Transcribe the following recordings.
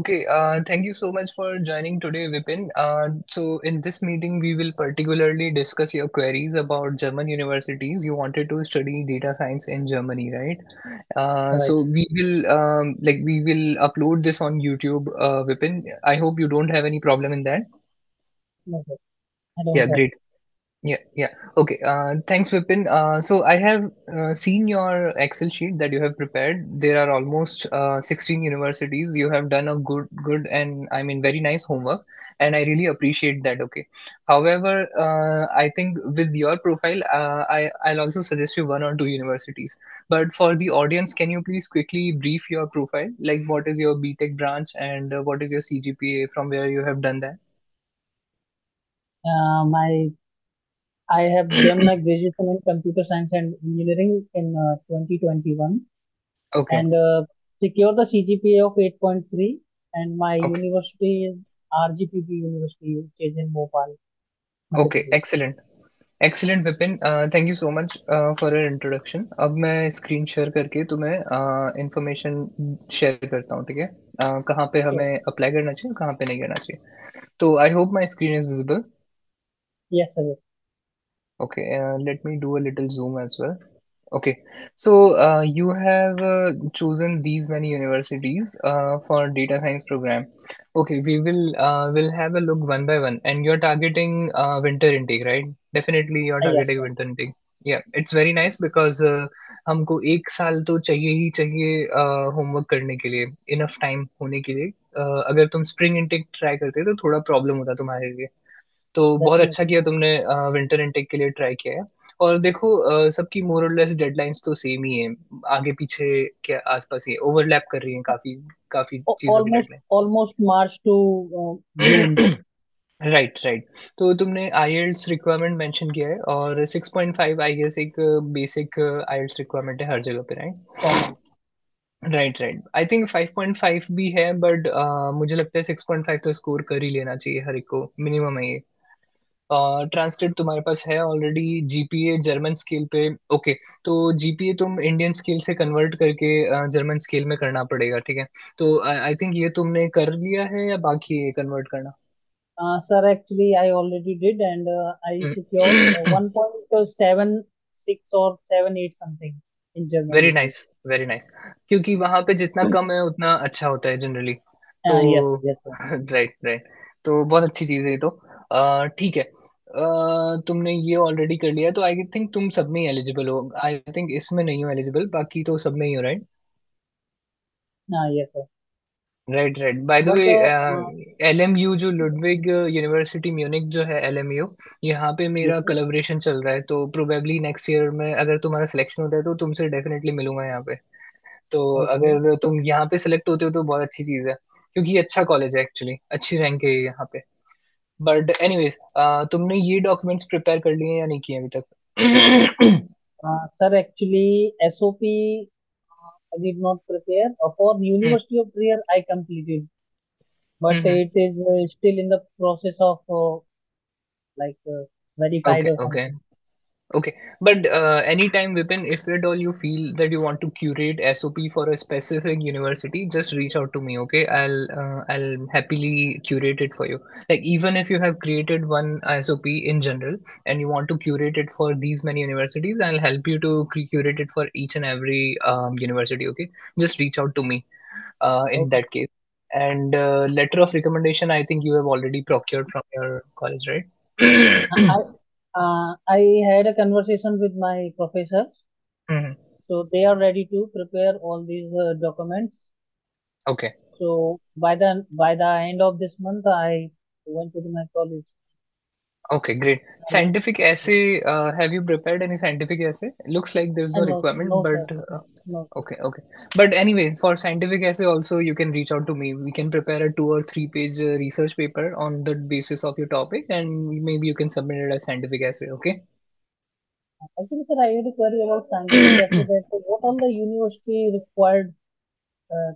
Okay, thank you so much for joining today, Vipin. So in this meeting, we will particularly discuss your queries about German universities. You wanted to study data science in Germany, right? Right. So we will upload this on YouTube, Vipin. I hope you don't have any problem in that. No, sir. I don't Yeah, have. great. Yeah, yeah. Okay. Thanks, Vipin. So I have seen your Excel sheet that you have prepared. There are almost 16 universities. You have done a good, and I mean very nice homework, and I really appreciate that. Okay. However, I think with your profile, I'll also suggest you one or two universities. But for the audience, can you please quickly brief your profile? Like, what is your BTech branch and what is your CGPA from where you have done that? My I have done my graduation in computer science and engineering in 2021 Okay. and secured the CGPA of 8.3, and my Okay. university is RGPP University, which is in Bhopal, Madhya Okay. Pradesh. Excellent. Excellent Vipin thank you so much for your introduction अब मैं screen share करके तुम्हें information share करता हूँ ठीक है कहाँ पे Sure. हमें अप्लाई करना चाहिए कहाँ पे नहीं करना चाहिए तो I hope my screen is visible Yes, sir. okay let me do a little zoom as well okay so you have chosen these many universities for data science program okay we will have a look one by one and you're targeting winter intake right definitely you're Yes, targeting sir. winter intake yeah it's very nice because हमको एक साल तो चाहिए ही चाहिए homework करने के लिए enough time होने के लिए अगर तुम स्प्रिंग इनटेक ट्राई करते तो थोड़ा प्रॉब्लम होता तुम्हारे लिए तो बहुत अच्छा Definitely. किया तुमने विंटर इनटेक के लिए ट्राई किया है और देखो सबकी मोर और लेस डेडलाइंस तो सेम ही है आगे पीछे के आसपास ही ओवरलैप कर रही हैं काफी काफी चीजों की Almost March to June. Deadline right right तो तुमने आईएल्ट्स रिक्वायरमेंट मेंशन किया है और 6.5 आई गेस एक बेसिक आईएल्ट्स रिक्वायरमेंट है हर जगह पे right Common. Right right I think 5.5 भी है बट मुझे लगता है 6.5 तो स्कोर कर ही लेना चाहिए हर एक को मिनिमम है ये ट्रांसक्रिप्ट तुम्हारे पास है ऑलरेडी जीपीए जर्मन स्केल पे ओके तो जीपीए तुम इंडियन स्केल से कन्वर्ट करके जर्मन स्केल में करना पड़ेगा ठीक है तो आई थिंक ये तुमने कर लिया है या बाकी है कन्वर्ट करना Sir, actually, I already did, and I secured 1.76 or 78 something in German very GPA. Nice very nice क्योंकि वहां पे जितना कम है उतना अच्छा होता है जनरली तो Yes, sir. Yes, sir. Right right तो बहुत अच्छी चीज है ये तो ठीक है तुमने ये ऑलरेडी कर लिया तो आई थिंक तुम सब में एलिजिबल हो आई थिंक इसमें नहीं हो एलिजिबल बाकी तो सब में ही हो right Yes, sir. Right right by the But वे एलएमयू जो लुडविग यूनिवर्सिटी म्यूनिक जो है एलएमयू यहाँ पे yes, मेरा sir. कोलैबोरेशन चल रहा है तो प्रोबेबली नेक्स्ट ईयर में अगर तुम्हारा सिलेक्शन होता है तो तुमसे डेफिनेटली मिलूंगा यहाँ पे तो Okay. अगर तुम यहाँ पे सिलेक्ट होते हो तो बहुत अच्छी चीज है क्योंकि ये अच्छा कॉलेज है एक्चुअली अच्छी रैंक है ये यहाँ पे बट एनीवेज तुमने ये डॉक्यूमेंट्स प्रिपेयर कर लिए हैं या नहीं किए अभी तक Sir, actually, SOP I did not prepare. For University of Trier, I completed, but it is still in the process of like verified okay or okay something. Okay, but anytime, Vipin, if at all you feel that you want to curate SOP for a specific university, just reach out to me. Okay, I'll happily curate it for you. Like even if you have created one SOP in general and you want to curate it for these many universities, I'll help you to curate it for each and every university. Okay, just reach out to me in Okay. that case. And letter of recommendation, I think you have already procured from your college, right? I had a conversation with my professors, Mhm. so they are ready to prepare all these documents. Okay. So by the end of this month, I went to my college. Okay, great. And, Scientific essay, have you prepared any scientific essay? Looks like there's no no, requirement, no, sir, but no, sir. okay, okay. But anyway, for scientific essay also, you can reach out to me. We can prepare a 2 or 3 page research paper on the basis of your topic, and maybe you can submit it as scientific essay, okay? Actually, sir, I had a query about scientific essay. That what all the university required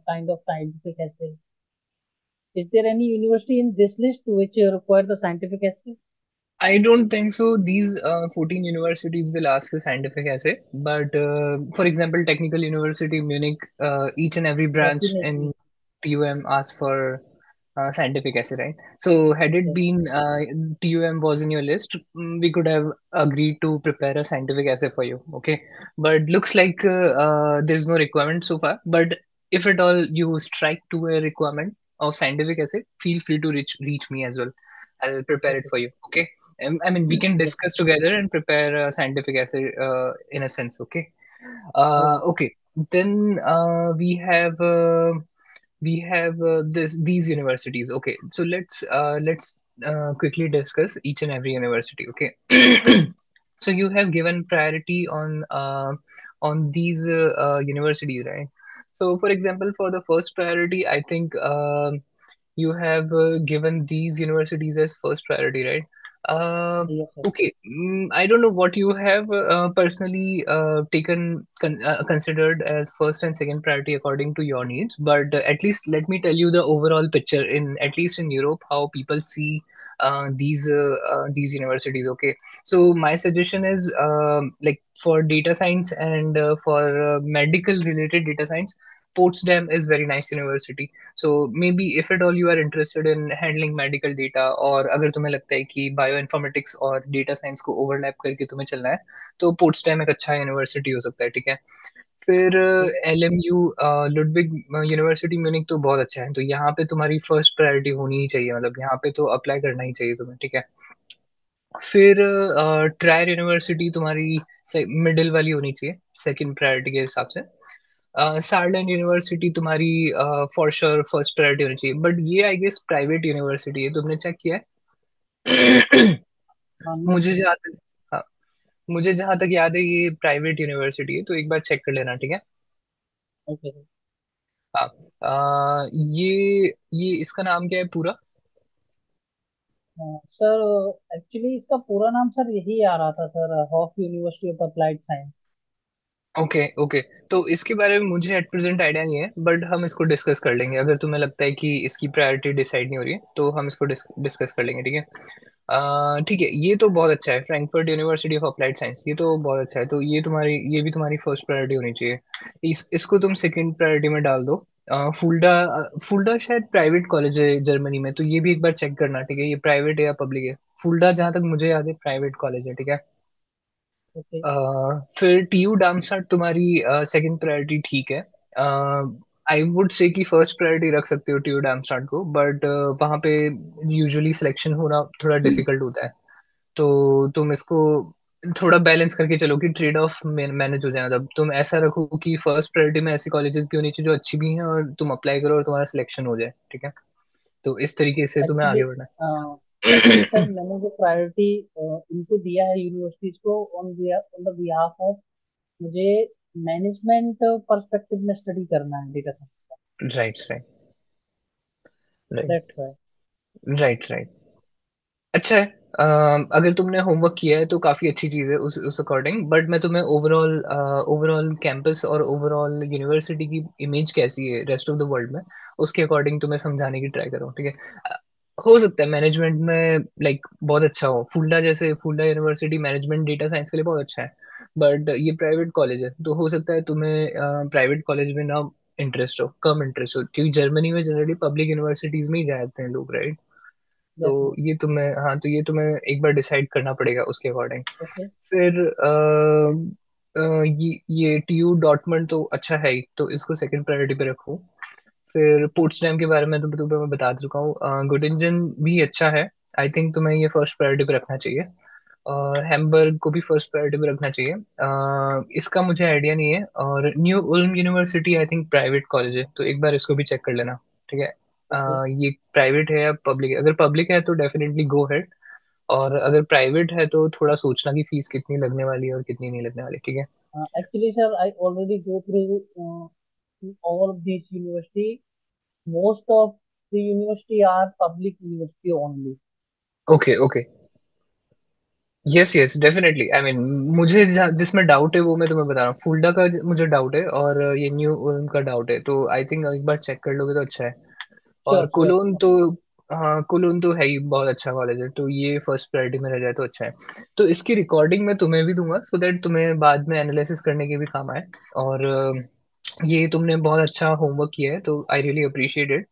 kind of scientific essay? Is there any university in this list which require the scientific essay? I don't think so. These 14 universities will ask a scientific essay, but for example, Technical University Munich, each and every branch in Definitely. TUM asked for scientific essay, right? So had it Yes. been TUM was in your list, we could have agreed to prepare a scientific essay for you. Okay, but looks like there's no requirement so far. But if at all you strike to a requirement of scientific essay, feel free to reach me as well. I'll prepare it Okay. for you. Okay. I mean, we can Yes. discuss together and prepare a scientific essay in a sense. Okay. Sure. Okay. Then we have these universities. Okay, so let's quickly discuss each and every university. Okay. So you have given priority on these universities, right? So for example, for the first priority, I think you have given these universities as first priority, right? uh, Yes, sir. okay. I don't know what you have personally considered as first and second priority according to your needs, but at least let me tell you the overall picture in at least in Europe how people see these universities. Okay, so my suggestion is like for data science and for medical related data science, Potsdam is very nice university. So maybe if at all you are interested in handling medical data, और अगर तुम्हें लगता है कि bioinformatics और data science को overlap करके तुम्हें चलना है, तो पोर्ट्सडैम एक अच्छा यूनिवर्सिटी हो सकता है, ठीक है। फिर Okay. LMU Ludwig university Munich तो बहुत अच्छा है, तो यहाँ पे तुम्हारी फर्स्ट प्रायोरिटी होनी ही चाहिए, मतलब यहाँ पे तो अप्लाई करना ही चाहिए तुम्हें, ठीक है। फिर ट्रायर यूनिवर्सिटी तुम्हारी मिडिल वाली होनी चाहिए सेकंड प्रायोरिटी के हिसाब से। सार्लैंड यूनिवर्सिटी तुम्हारी फॉर श्योर फर्स्ट प्रायोरिटी होनी चाहिए, बट ये आई गेस प्राइवेट यूनिवर्सिटी है, तुमने चेक किया है? No, मुझे sir. जहाँ तक हाँ, मुझे जहाँ तक याद है ये प्राइवेट यूनिवर्सिटी है, तो एक बार चेक कर लेना, ठीक है। Okay, sir. हाँ। ये इसका नाम क्या है पूरा? सर एक्चुअली इसका पूरा नाम सर यही आ रहा था sir, Hof university of applied science. Okay okay. तो इसके बारे में मुझे एट प्रेजेंट आइडिया नहीं है, बट हम इसको डिस्कस कर लेंगे। अगर तुम्हें लगता है कि इसकी प्रायोरिटी डिसाइड नहीं हो रही है, तो हम इसको डिस्कस कर लेंगे, ठीक है। ठीक है, ये तो बहुत अच्छा है, Frankfurt university of applied science, ये तो बहुत अच्छा है, तो ये भी तुम्हारी फर्स्ट प्रायोरिटी होनी चाहिए। इसको तुम सेकंड प्रायोरिटी में डाल दो। फुल्डा फुल्डा शायद प्राइवेट कॉलेज है जर्मनी में, तो ये भी एक बार चेक करना, ठीक है, ये प्राइवेट है या पब्लिक है। फुल्डा जहाँ तक मुझे याद है प्राइवेट कॉलेज है, ठीक है। ओके। फिर TU डामस्टार्ट तुम्हारी सेकंड प्रायोरिटी, ठीक है। आई वुड से कि फर्स्ट प्रायोरिटी रख सकते हो TU डामस्टार्ट को, बट वहाँ पे यूजुअली सिलेक्शन होना थोड़ा डिफिकल्ट होता है, तो तुम इसको थोड़ा बैलेंस करके चलो कि ट्रेड ऑफ मैनेज हो जाए, मतलब तुम ऐसा रखो कि फर्स्ट प्रायोरिटी में ऐसी कॉलेजेस भी होनी चाहिए जो अच्छी भी हैं और तुम अप्लाई करो और तुम्हारा सिलेक्शन हो जाए, ठीक है। तो इस तरीके से तुम्हें एक्चुअली आगे बढ़ना एक्चुअली सर है। मैंने जो प्रायोरिटी इनको दिया है यूनिवर्सिटीज को on on the behalf of, मुझे मैनेजमेंट पर्सपेक्टिव में स्टडी करना है डेटा साइंस का। Right right right that's why. Right right. अच्छा है। अगर तुमने होमवर्क किया है तो काफी अच्छी चीज है उस अकॉर्डिंग, बट मैं तुम्हें ओवरऑल ओवरऑल कैंपस और ओवरऑल यूनिवर्सिटी की इमेज कैसी है रेस्ट ऑफ द वर्ल्ड में, उसके अकॉर्डिंग तुम्हें समझाने की ट्राई करो, ठीक है। हो सकता है मैनेजमेंट में लाइक बहुत अच्छा हो, फुल्डा जैसे फुल्डा यूनिवर्सिटी मैनेजमेंट डेटा साइंस के लिए बहुत अच्छा है, बट ये प्राइवेट कॉलेज है, तो हो सकता है तुम्हें प्राइवेट कॉलेज में ना इंटरेस्ट हो, कम इंटरेस्ट हो, क्योंकि जर्मनी में जनरली पब्लिक यूनिवर्सिटीज में ही जाते हैं लोग, राइट। तो डेफिनेटली। ये तुम्हें हाँ, तो ये तुम्हें एक बार डिसाइड करना पड़ेगा उसके अकॉर्डिंग। ओके। फिर ये TU डॉटमंड तो अच्छा है ही, तो इसको सेकंड प्रायोरिटी पे रखो। फिर पोर्ट्सडैम के बारे में तो तुम्हें मैं बता चुका हूँ, गुटिंजन भी अच्छा है, आई थिंक तुम्हें ये फर्स्ट प्रायोरिटी पे रखना चाहिए, और हैम्बर्ग को भी फर्स्ट प्रायोरिटी पे रखना चाहिए। इसका मुझे आइडिया नहीं है, और new Uloom university I think private college है, तो एक बार इसको भी चेक कर लेना, ठीक है। ओके। ये प्राइवेट है या पब्लिक है? अगर पब्लिक है तो डेफिनेटली गो हेड, और अगर प्राइवेट है तो थोड़ा सोचना कि फीस कितनी लगने वाली है और कितनी नहीं लगने वाली, ठीक है। Actually sir I already go through all of this university. Most of the university are public university only. Okay okay. Yes yes definitely, I mean मुझे जिसमें डाउट है वो मैं तुम्हें बता रहा हूँ, फुल्डा का मुझे डाउट है, और ये न्यू उल्म का डाउट है, तो आई थिंक एक बार चेक कर लोगे तो अच्छा है। और श्योर श्योर। कुलोन तो हाँ, कुलोन तो है ही बहुत अच्छा कॉलेज है, तो ये फर्स्ट प्रायोरिटी में रह जाए तो अच्छा है। तो इसकी रिकॉर्डिंग मैं तुम्हें भी दूंगा, सो दैट तुम्हें बाद में एनालिसिस करने के भी काम आए। और ये तुमने बहुत अच्छा होमवर्क किया है, तो आई रियली अप्रिशिएट इट।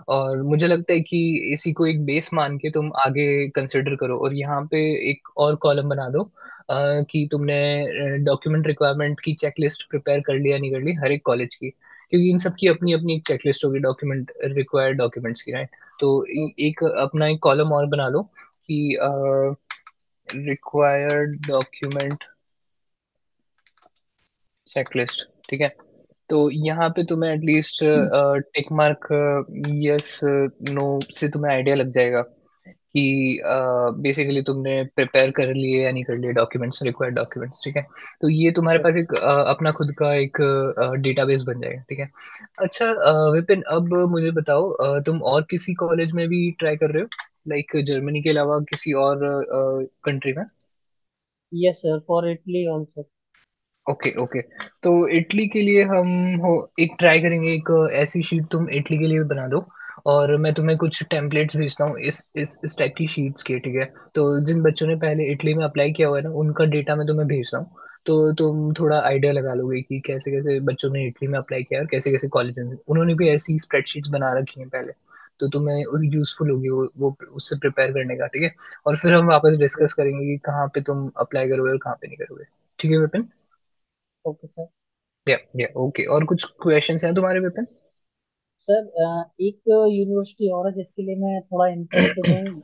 और मुझे लगता है कि इसी को एक बेस मान के तुम आगे कंसिडर करो, और यहाँ पे एक और कॉलम बना दो कि तुमने डॉक्यूमेंट रिक्वायरमेंट की चेकलिस्ट प्रिपेयर कर लिया नहीं कर ली हर एक कॉलेज की, क्योंकि इन सब की अपनी अपनी एक चेकलिस्ट होगी डॉक्यूमेंट रिक्वायर्ड डॉक्यूमेंट्स की, राइट? तो एक अपना एक कॉलम और बना लो कि रिक्वायर्ड डॉक्यूमेंट चेकलिस्ट, ठीक है? तो यहाँ पे तुम्हें at least tick mark yes no से तुम्हें आइडिया लग जाएगा कि बेसिकली तुमने प्रिपेयर कर लिए या नहीं कर लिए डॉक्यूमेंट्स, रिक्वायर्ड डॉक्यूमेंट्स, ठीक है? तो ये तुम्हारे पास एक अपना खुद का एक डेटाबेस बन जाएगा, ठीक है? अच्छा विपिन, अब मुझे बताओ, तुम और किसी कॉलेज में भी ट्राई कर रहे हो, लाइक जर्मनी के अलावा किसी और कंट्री में? Yes, sir. For Italy also. Okay okay. तो इटली के लिए हम हो एक ट्राई करेंगे, एक ऐसी शीट तुम इटली के लिए बना दो, और मैं तुम्हें कुछ टेम्पलेट्स भेजता हूँ इस टाइप की शीट्स के, ठीक है? तो जिन बच्चों ने पहले इटली में अप्लाई किया हुआ है ना, उनका डेटा मैं तुम्हें भेजता हूँ। तो तुम थोड़ा आइडिया लगा लोगे कि कैसे कैसे बच्चों ने इटली में अप्लाई किया और कैसे कैसे कॉलेज में उन्होंने भी ऐसी स्प्रेडशीट्स बना रखी हैं पहले। तो तुम्हें यूजफुल होगी वो उससे प्रिपेयर करने का, ठीक है? और फिर हम वापस डिस्कस करेंगे कि कहाँ पे तुम अप्लाई करोगे और कहाँ पे नहीं करोगे। ठीक है विपिन? Okay, sir. या ओके, और कुछ क्वेश्चंस हैं तुम्हारे विपिन? सर, एक यूनिवर्सिटी और है जिसके लिए मैं थोड़ा इंटरेस्टेड हूँ।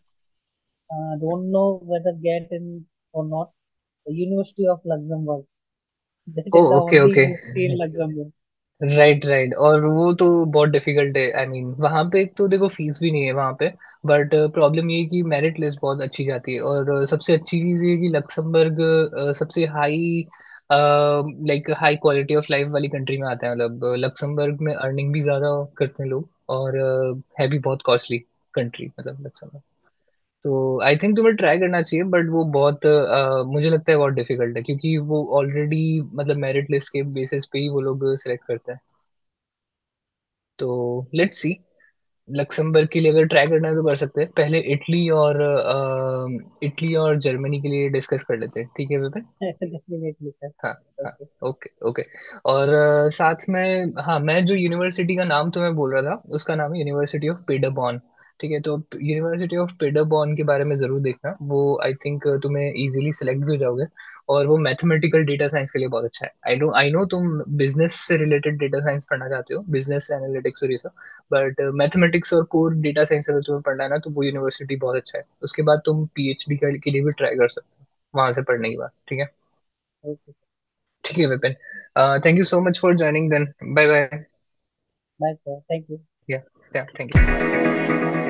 Don't know whether get in or not. University of Luxembourg, that oh is the okay only okay. University in Luxembourg. Right right, और वो तो बहुत डिफिकल्ट है। आई मीन वहाँ पे एक तो देखो फीस भी नहीं है वहाँ पे, बट प्रॉब्लम ये है कि मेरिट लिस्ट बहुत अच्छी जाती है, और सबसे अच्छी चीज़ ये है कि लक्समबर्ग सबसे high like high quality of life वाली कंट्री में आता है। मतलब लक्समबर्ग में अर्निंग भी ज़्यादा करते हैं लोग, और है भी बहुत कॉस्टली कंट्री मतलब लक्समबर्ग। तो आई थिंक तुम्हें ट्राई करना चाहिए, बट वो बहुत मुझे लगता है बहुत डिफिकल्ट है, क्योंकि वो ऑलरेडी मतलब मेरिट लिस्ट के बेसिस पे ही वो लोग सिलेक्ट करते हैं। तो लेट्स सी, लक्समबर्ग के लिए अगर ट्राई करना है तो कर सकते हैं। पहले इटली और जर्मनी के लिए डिस्कस कर लेते हैं, ठीक है विपिन? Definitely sir. हाँ हाँ। ओके। Okay okay. और साथ में हाँ, मैं जो यूनिवर्सिटी का नाम तुम्हें बोल रहा था उसका नाम है यूनिवर्सिटी ऑफ पेडरबॉर्न, ठीक है? तो यूनिवर्सिटी ऑफ पेडरबॉर्न के बारे में जरूर देखना, वो आई थिंक तुम्हें इजीली सेलेक्ट भी हो जाओगे। और वो मैथमेटिकल डेटा साइंस के लिए बहुत अच्छा है। आई नो तुम बिजनेस से रिलेटेड डेटा साइंस पढ़ना चाहते हो, बिजनेस एनालिटिक्स और ये सब, बट मैथमेटिक्स और कोर डेटा साइंस अगर तुम्हें पढ़ना है ना, तो वो यूनिवर्सिटी बहुत अच्छा है। उसके बाद तुम पीएचडी के लिए भी ट्राई कर सकते हो वहां से पढ़ने के बाद, ठीक है? ओके। ठीक है Vipin, thank you so much for joining then. Bye bye. Bye sir, thank you. या थैंक यू।